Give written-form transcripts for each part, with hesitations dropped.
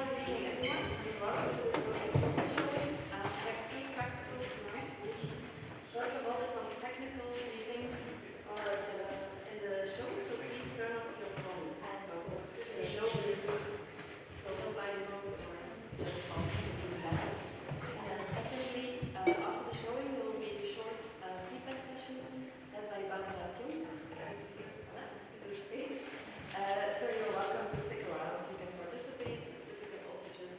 good evening, everyone, and welcome to this showing. We have three practical announcements. First of all, some technical things are in the show, so please turn off your phones. The show will improve, so nobody knows or just secondly, after the showing, there will be a short feedback session led by Barbara Thun. So you're welcome to stick around. You can participate, but you can also just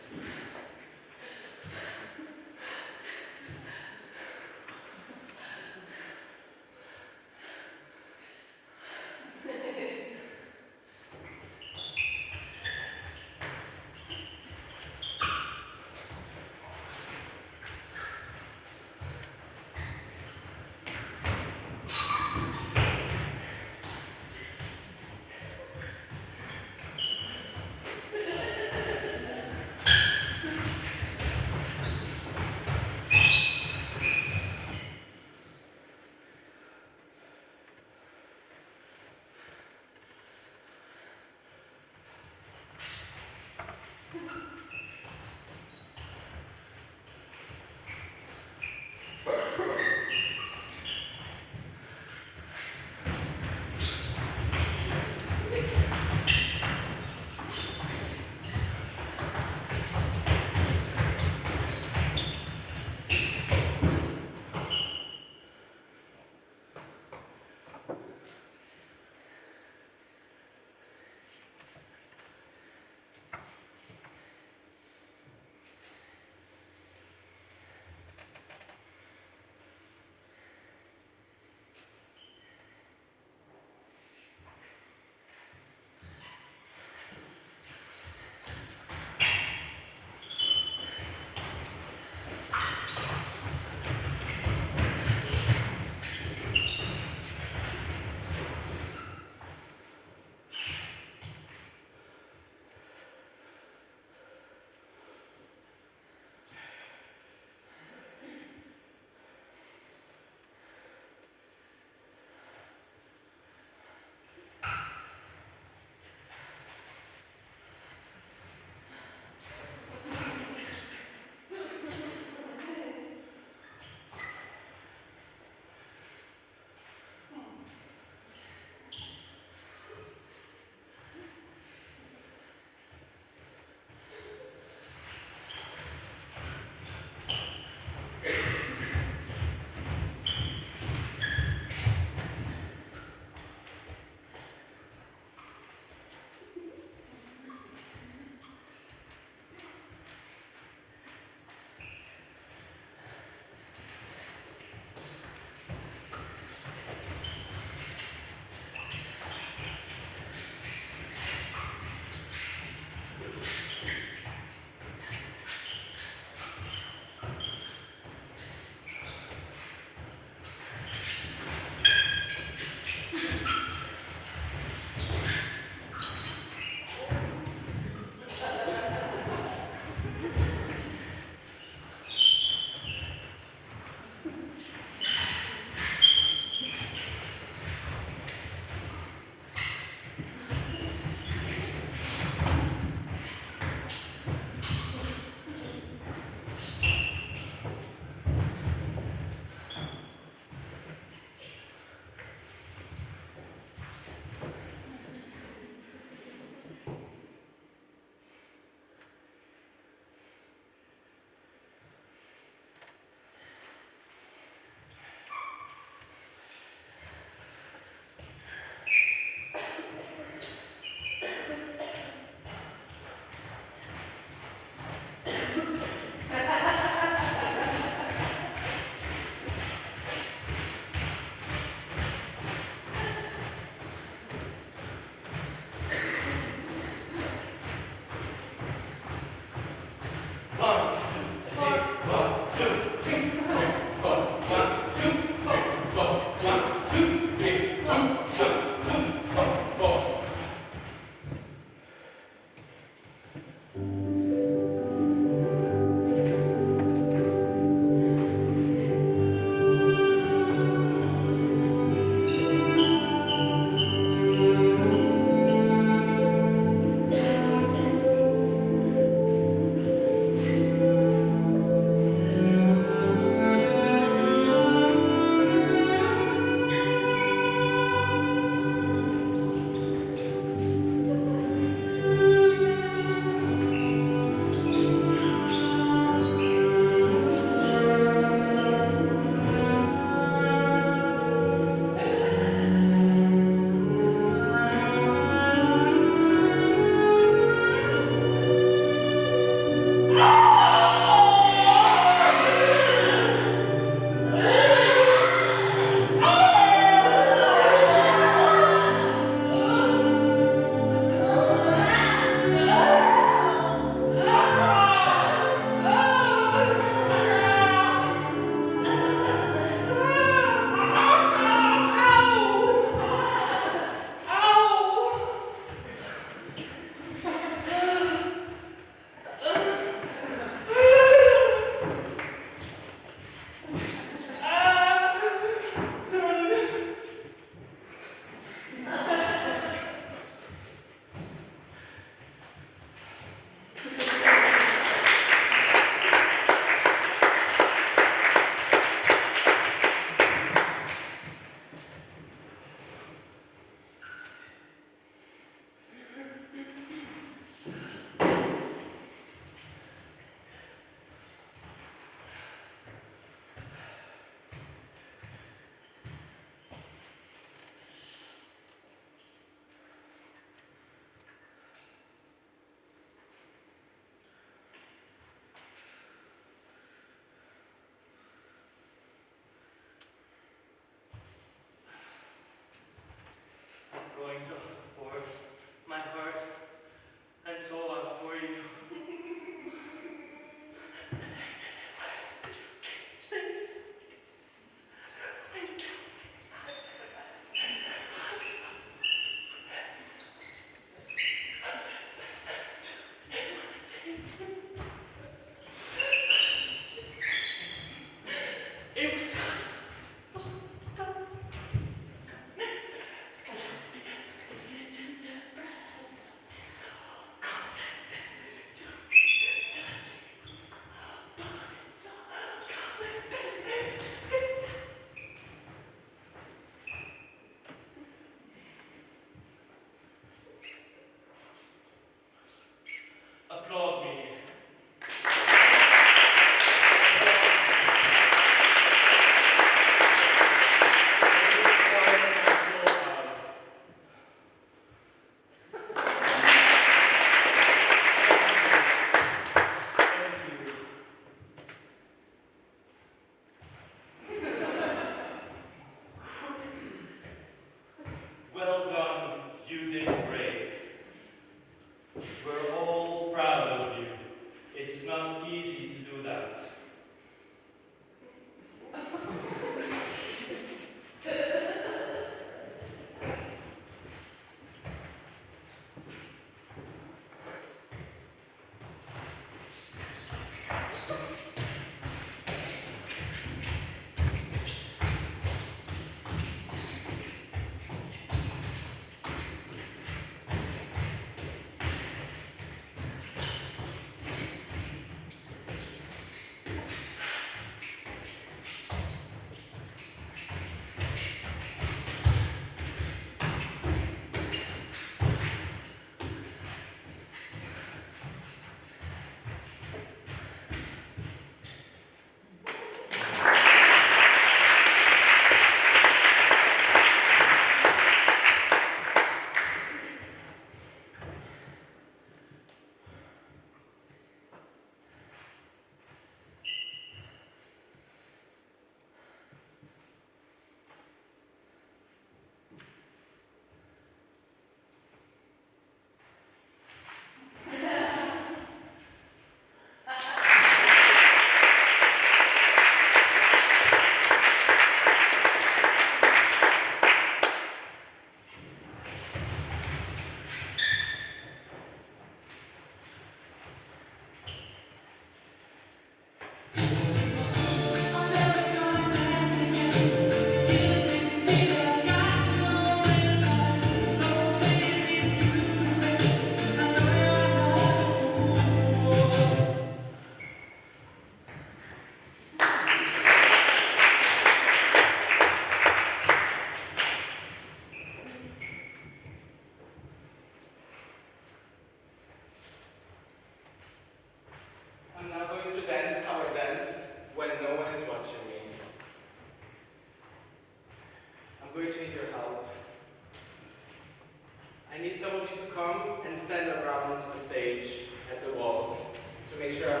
come and stand around the stage at the walls to make sure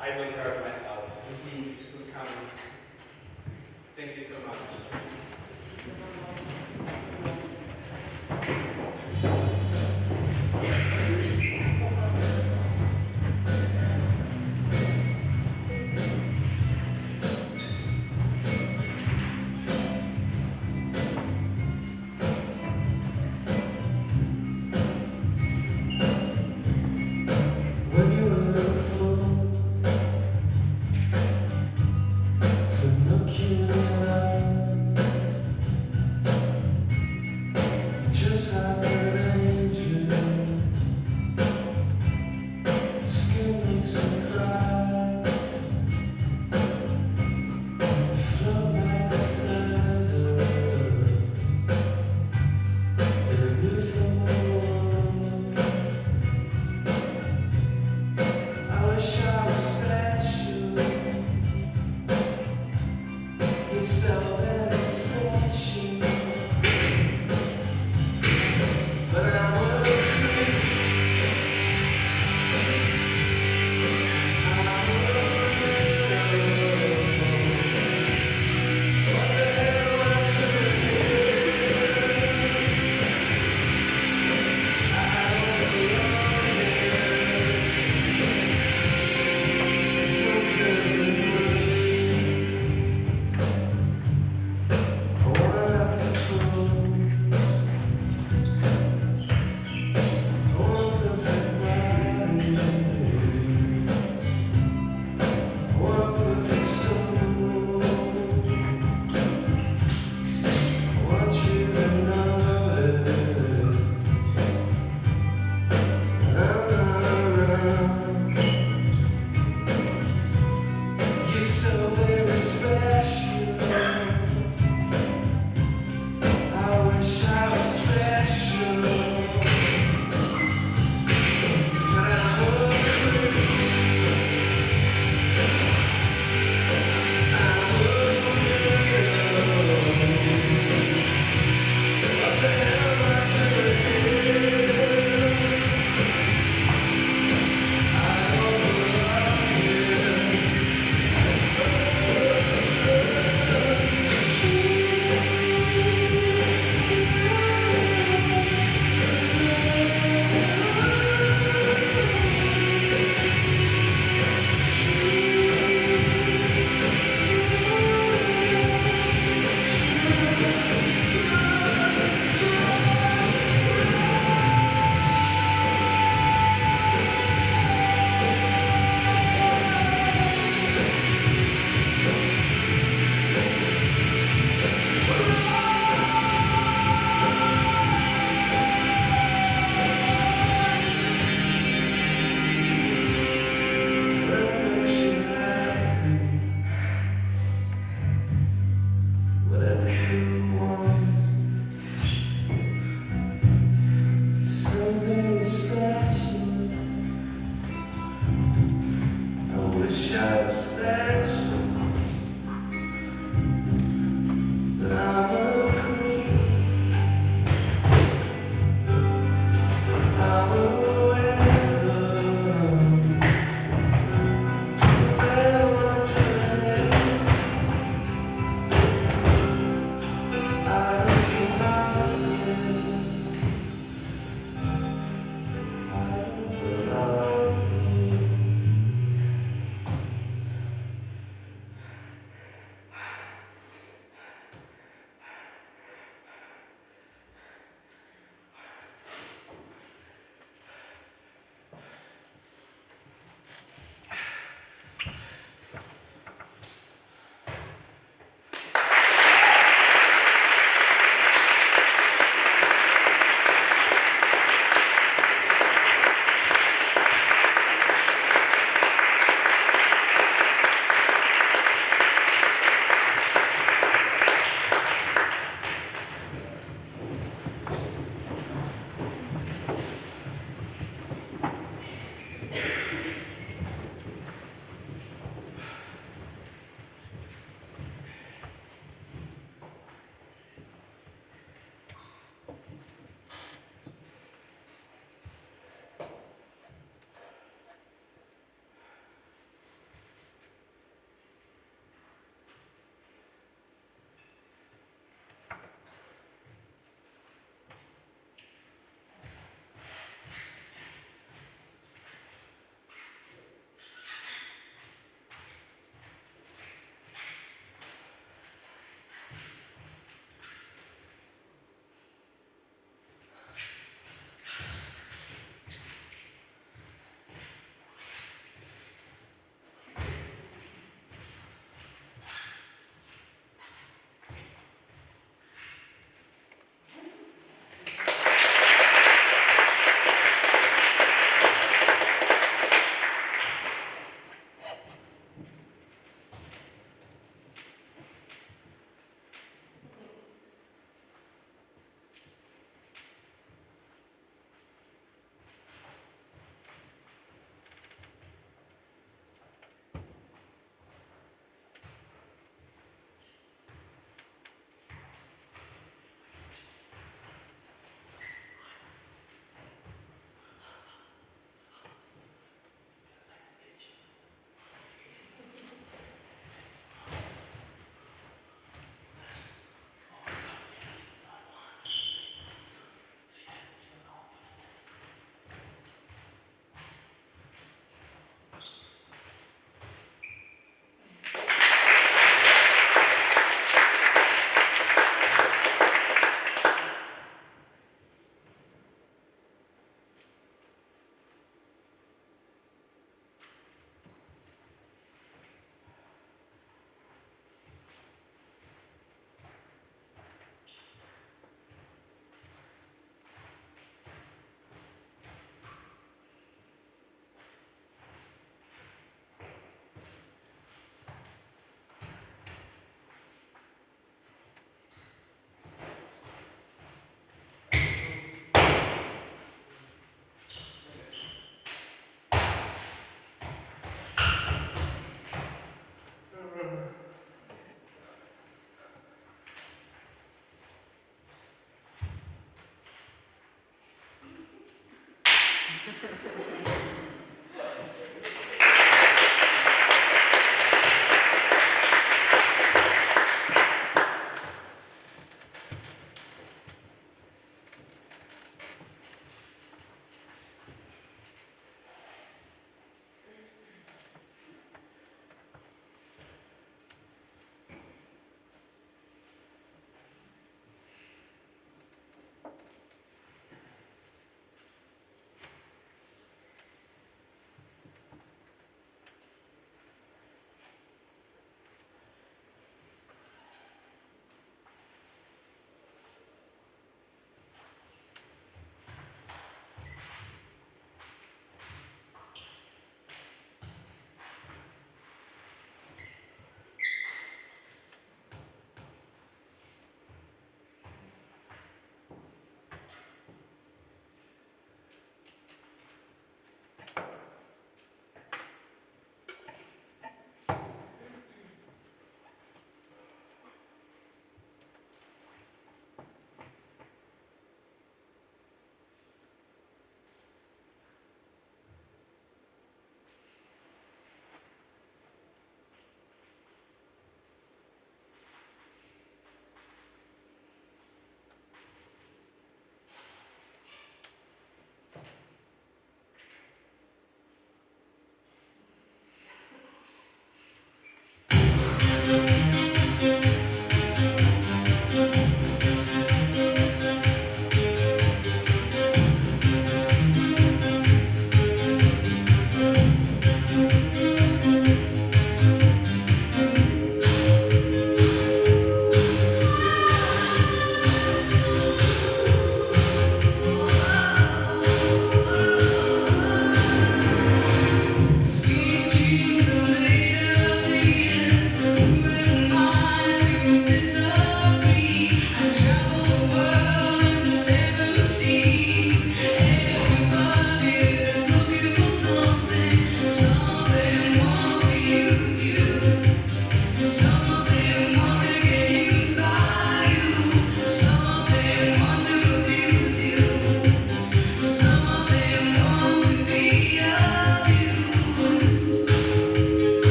I don't hurt myself. So he would come. Thank you so much.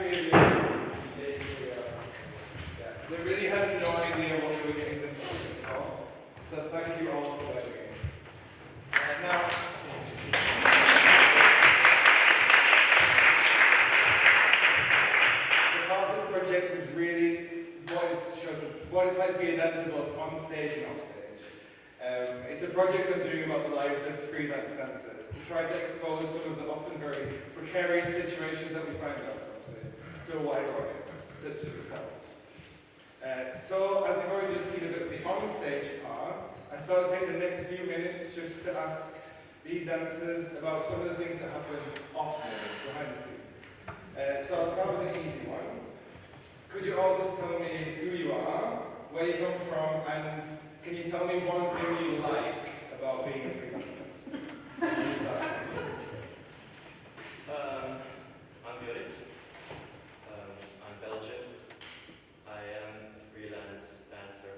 three of you, they really had no idea what we were getting them for. So thank you all for learning. Now, so part of this project is really what it's like to be a dancer both on stage and off stage. It's a project I'm doing about the lives of freelance dancers to try to expose some of the often very precarious situations that we find ourselves in to a wider audience, such as yourselves. So, as you've already just seen a bit of the on-stage part, I thought I'd take the next few minutes just to ask these dancers about some of the things that happen off-stage, behind the scenes. So I'll start with an easy one. Could you all just tell me who you are, where you come from, and can you tell me one thing you like about being a freelance dancer? I'm Björn. I'm Belgian. I am a freelance dancer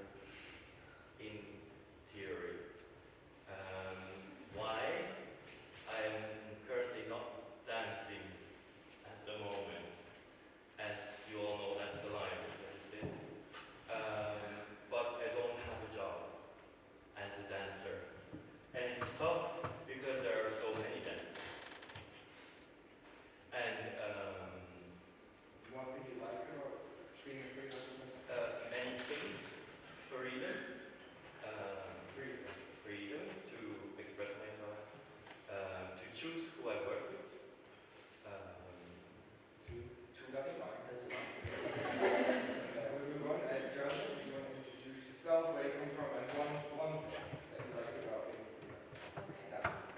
in theory. Why? I am currently not dancing at the moment. As you all know, that's a lie, but I don't have a job as a dancer. And it's tough because there are so many dancers. And One thing you like about being a freelance dancer? many things. Freedom to express myself, to choose who I work with. That's fine. We'll move on. John, if you want to introduce yourself, where you come from, and one thing that you like about being a freelance dancer.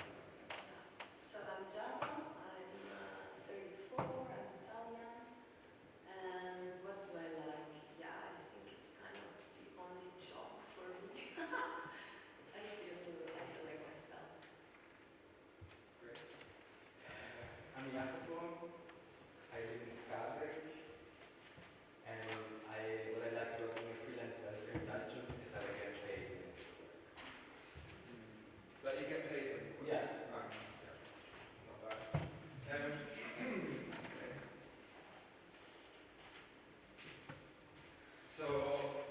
So I'm Giada, I'm 34, I'm Italian, and what do I like? Yeah, I think it's kind of the only job for me. I feel like myself. Great. I'm Jacopo. I live in Skadek. And what I like about being a freelance dancer in Belgium is that I get paid. That you get paid when you work. Yeah. Ah, yeah. It's not bad. Okay. So,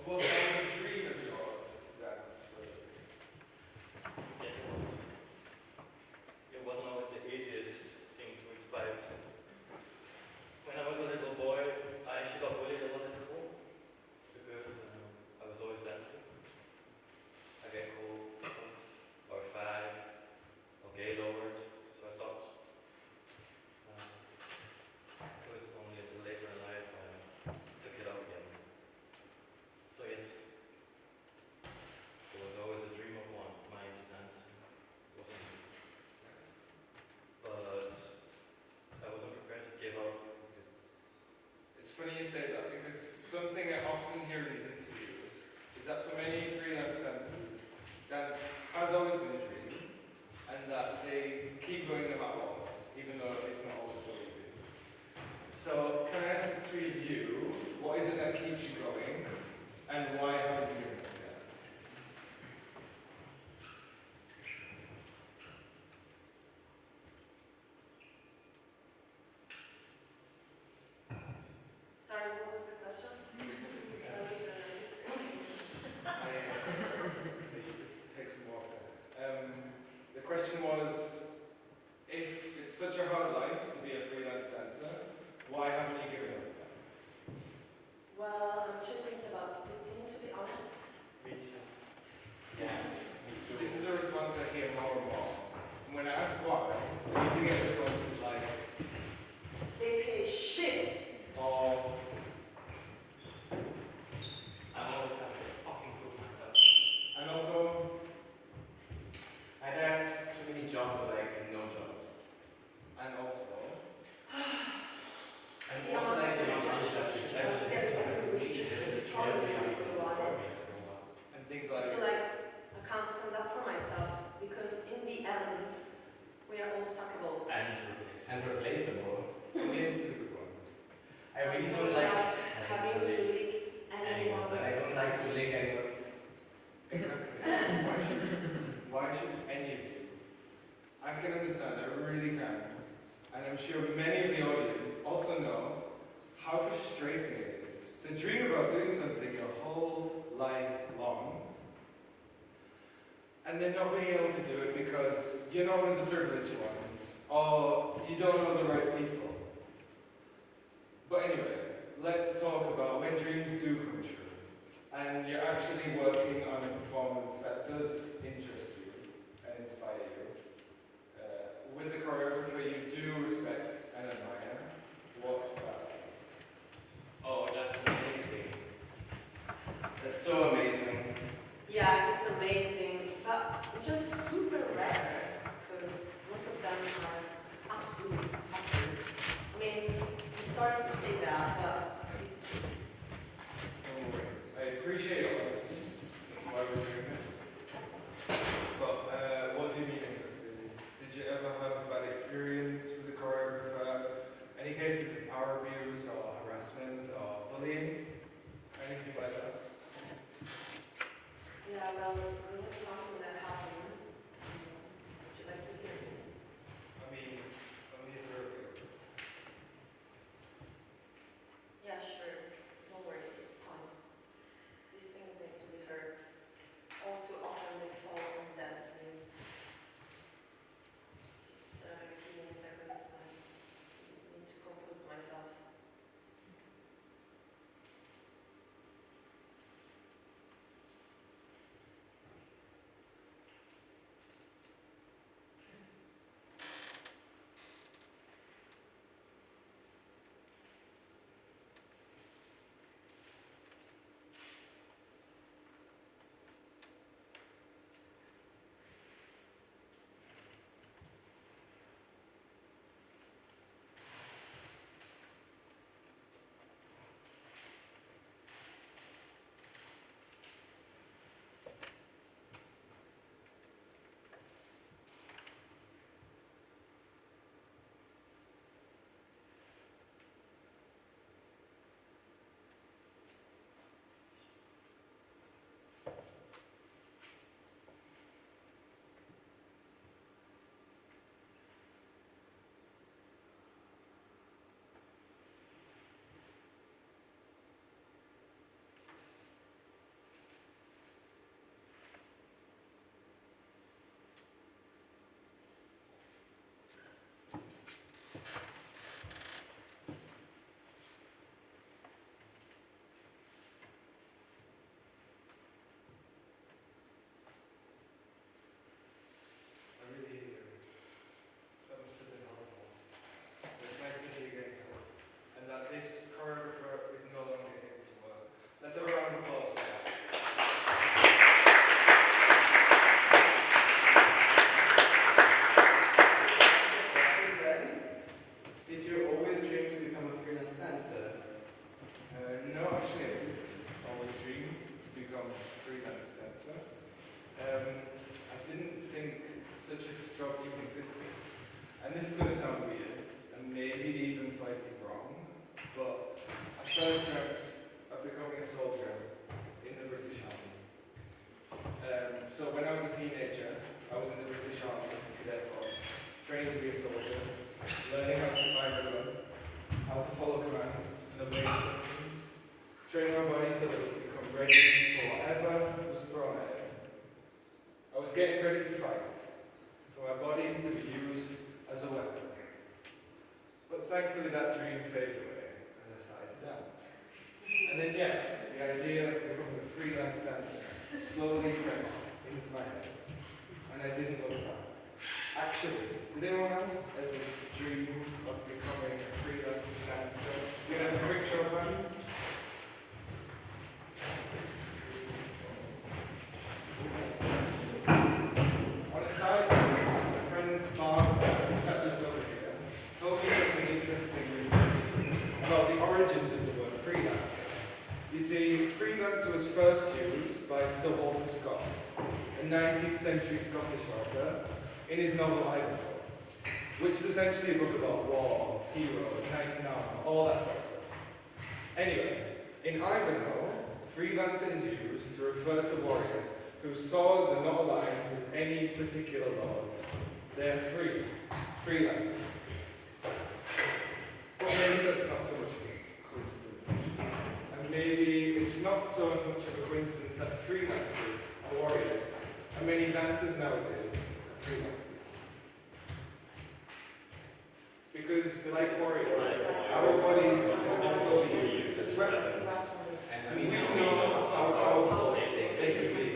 was that a dream of yours, dance? Yes, it was. It wasn't always the easiest thing to aspire to. When I was a little boy, I actually got bullied a lot at school because I was always dancing. I get called or fag or gay lowered, so I stopped. It was only until later in life I took it up again. So yes, it was always a dream of mine to dance. It wasn't easy. But I wasn't prepared to give up. It's funny you say that because something I often hear in these interviews is that for many freelance dancers, dance has always been a dream and that they keep going no matter what, even though it's not always so easy. So, can I ask the three of you, what is it that keeps you going and why haven't you given up yet? Sorry, what was the question? Take some water. The question was, if it's such a hard life to be a freelance dancer, why haven't you given up yet? Well, I'm actually thinking about quitting, to be honest. Me too. Yeah. This is a response I hear more and more. And when I ask why, the usually get responses like, They pay shit. or I'm always having to fucking prove myself. and also, I have too many jobs, like no jobs. and also, And Yeah, also like the I'm every week just destroying me after a while. and things I feel like, like I can't stand up for myself because in the end, we are all suckable. And replaceable. and this is a good one. I really don't like having to lick anyone. But I don't like to lick anyone. Exactly. Why should any of you? I can understand, I really can. And I'm sure many of the audience also know how frustrating it is to dream about doing something your whole life long and then not being able to do it because you're not one of the privileged ones or you don't know the right people. But anyway, let's talk about when dreams do come true and you're actually working on a performance that does interest you and inspire you. With a choreographer you do respect and admire. What's that? Oh, that's amazing. That's so amazing. Yeah, it's amazing, but it's just super rare because most of them are absolute actors. I mean, I'm sorry to say that, but it's Don't worry. I appreciate your honesty. That's why we're doing this. But what do you mean exactly? Did you ever have a bad experience with a choreographer? Any cases of power abuse or harassment or bullying? Anything like that? yeah, well, there was something that happened. Would you like to hear it? I mean, only if you're okay. Yeah, sure. Don't worry, it's fine. These things need to be heard. All too often they fall on deaf ears. Just give me a second. I need to compose myself. I really hate you. That must have been horrible. But it's nice to hear you getting help. And that this choreographer is no longer able to work. Let's have a round of applause for that. Did you always dream to become a freelance dancer? No, actually I didn't always dream to become a freelance dancer. I didn't think such a job even existed. And this is going to sound weird, and maybe even slightly wrong, but I first dreamt of becoming a soldier in the British Army. So when I was a teenager, I was in the British Army Cadet Force, trained to be a soldier, learning how to fire a gun, how to follow commands and obey instructions, training my body so that it would become ready for whatever was thrown at it. I was getting ready to fight, for my body to be used as a weapon. But thankfully that dream faded away as I started to dance. And then yes, the idea of becoming a freelance dancer slowly crept into my head. And I didn't look back. Actually, did anyone else ever dream of becoming a freelance dancer? You know, a quick show of hands? On a side note, my friend Barbara, who sat just over here, told me something interesting recently about the origins of the word freelancer. You see, freelancer was first used by Sir Walter Scott, a 19th century Scottish author, in his novel Ivanhoe, which is essentially a book about war, heroes, knights in armor, all that sort of stuff. Anyway, in Ivanhoe, freelancer is used to refer to warriors whose swords are not aligned with any particular lord. They are free, freelance. But maybe that's not so much of a not so much of a coincidence that freelancers are warriors, and many dancers nowadays are freelancers. Because, like warriors, our bodies are also used as weapons. And I We mean, know how powerful they can be,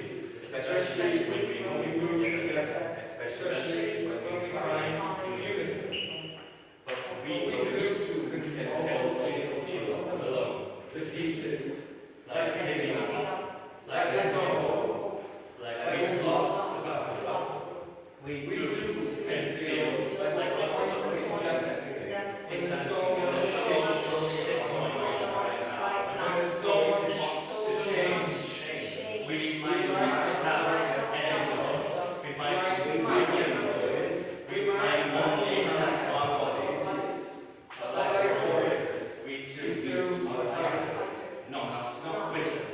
especially when we move together, especially when we find unison. But We we too can also feel alone, defeated, like giving up, like like there's no hope, like like we've lost the battle. we We too too can can feel feel like like there's there's something something devastating. When in there's that so much change going on right now. when there's so much to change, We might not have any jobs. We might be employed. We might only have one body. But like warriors, we too are fighters, not quitters.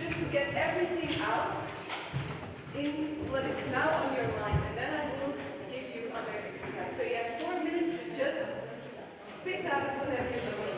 just to get everything out in what is now on your mind, and then I will give you other exercise. So you have 4 minutes to just spit out whatever you want.